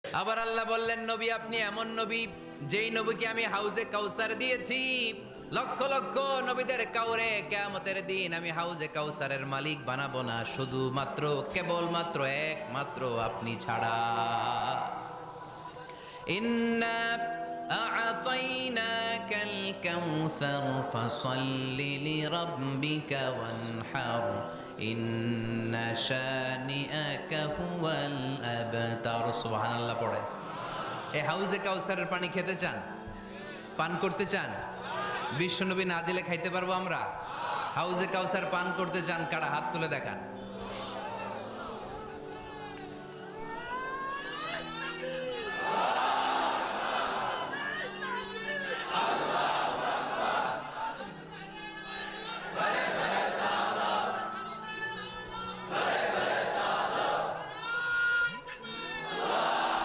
আবার আল্লাহ বললেন, নবী আপনি এমন নবী যেই নবীকে আমি হাউজে কাউসার দিয়েছি। লক্ষ লক্ষ নবীদের কাউরে কিয়ামতের দিন আমি হাউজে কাউসারের মালিক বানাবো না, শুধুমাত্র কেবলমাত্র একমাত্র আপনি ছাড়া। ইন্না আ'তাইনাকাল কাউসার ফাসাল্লি লিরাব্বিকা ওয়ানহার ইন্না শানিআকা হুয়াল আবতার। সুবহানাল্লাহ পড়েন। এই হাউজে কাউসারের পানি খেতে চান, পান করতে চান? বিশ্বনবী না দিলে খাইতে পারবো আমরা? হাউজে কাউসার পান করতে চান কারা? হাত তুলে দেখান।